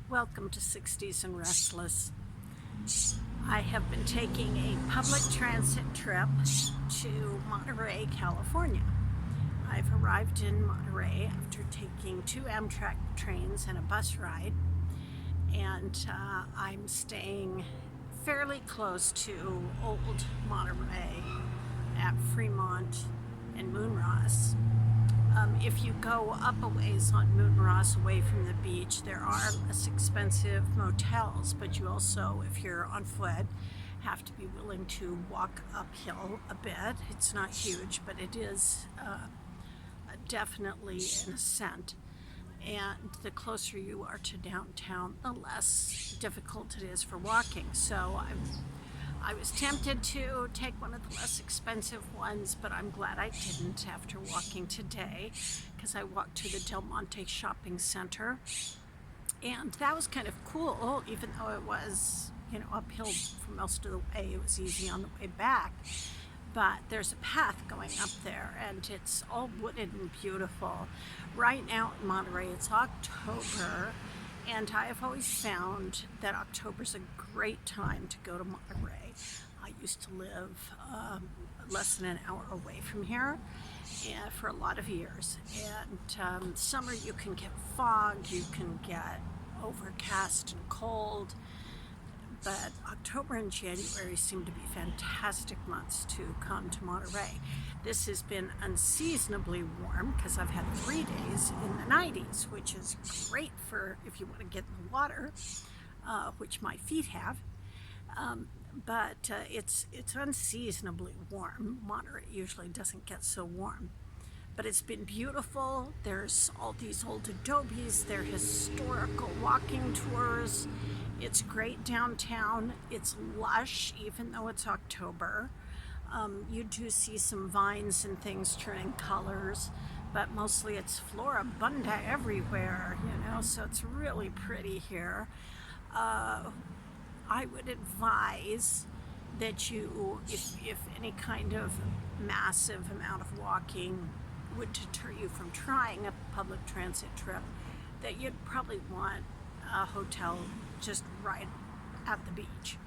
Welcome to 60s and Restless. I have been taking a public transit trip to Monterey, California. I've arrived in Monterey after taking 2 Amtrak trains and a bus ride, and I'm staying fairly close to Old Monterey at Fremont and Moonross. If you go up a ways on Moonross away from the beach, there are less expensive motels, but you also, if you're on foot, have to be willing to walk uphill a bit. It's not huge, but it is definitely an ascent. And the closer you are to downtown, the less difficult it is for walking. So I was tempted to take one of the less expensive ones, but I'm glad I didn't after walking today, because I walked to the Del Monte shopping center, and that was kind of cool. Even though it was, uphill for most of the way, it was easy on the way back. But there's a path going up there, and it's all wooded and beautiful. Right now in Monterey, it's October, and I have always found that October's a great time to go to Monterey. I used to live less than an hour away from here for a lot of years. And summer you can get fog, you can get overcast and cold, but October and January seem to be fantastic months to come to Monterey. This has been unseasonably warm because I've had 3 days in the 90s, which is great for if you want to get in the water, which my feet have. But it's unseasonably warm. Monterey usually doesn't get so warm. But it's been beautiful. There's all these old adobes. There are historical walking tours. It's great downtown. It's lush, even though it's October. You do see some vines and things turning colors, but mostly it's floribunda everywhere, so it's really pretty here. I would advise that you, if any kind of massive amount of walking would deter you from trying a public transit trip, that you'd probably want a hotel just right at the beach.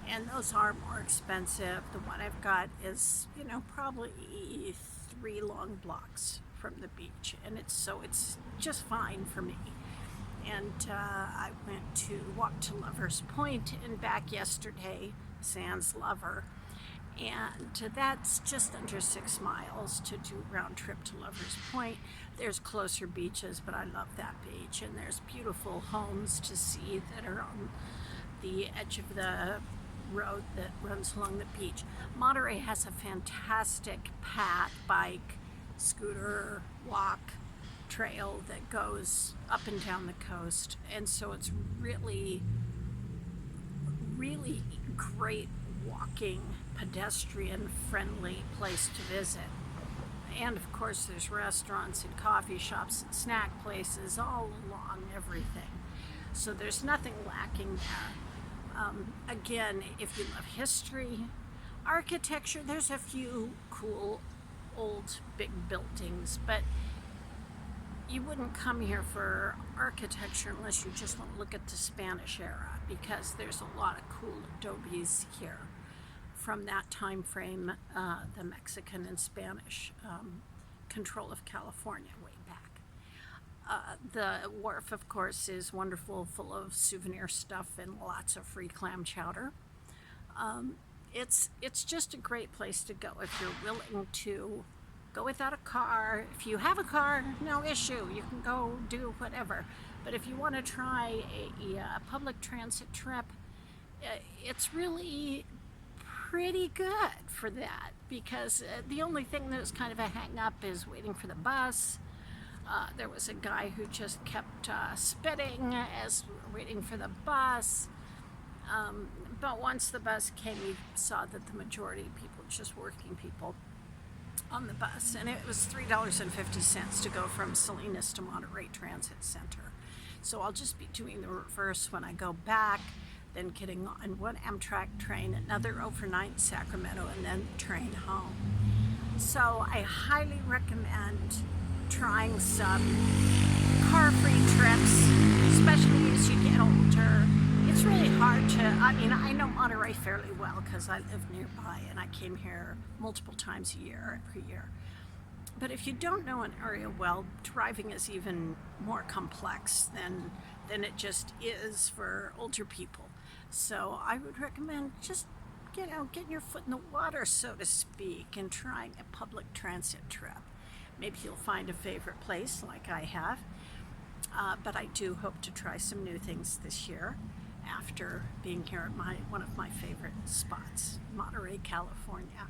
And those are more expensive. The one I've got is, probably 3 long blocks from the beach, and it's just fine for me. And I went to walk to Lover's Point and back yesterday, sans Lover, and that's just under 6 miles to do round trip to Lover's Point. There's closer beaches, but I love that beach, and there's beautiful homes to see that are on the edge of the road that runs along the beach. Monterey has a fantastic path, bike, scooter, walk trail that goes up and down the coast, and so it's really great walking, pedestrian friendly place to visit. And of course there's restaurants and coffee shops and snack places all along everything, so there's nothing lacking there. Again, if you love history, architecture, there's a few cool old big buildings, but you wouldn't come here for architecture unless you just want to look at the Spanish era, because there's a lot of cool adobes here from that time frame, the Mexican and Spanish control of California way back. The wharf, of course, is wonderful, full of souvenir stuff and lots of free clam chowder. It's just a great place to go if you're willing to go without a car. If you have a car, no issue, you can go do whatever. But if you want to try a public transit trip, it's really pretty good for that, because the only thing that's kind of a hang-up is waiting for the bus. There was a guy who just kept spitting as we were waiting for the bus. But once the bus came, we saw that the majority of people were just working people on the bus, and it was $3.50 to go from Salinas to Monterey Transit Center. So I'll just be doing the reverse when I go back, then getting on one Amtrak train, another overnight Sacramento, and then the train home. So I highly recommend trying some car-free trips, especially as you get older. hard to, I mean, I know Monterey fairly well because I live nearby and I came here multiple times a year, every year. But if you don't know an area well, driving is even more complex than it just is for older people. So I would recommend just getting your foot in the water, so to speak, and trying a public transit trip. Maybe you'll find a favorite place like I have. But I do hope to try some new things this year after being here at one of my favorite spots, Monterey, California.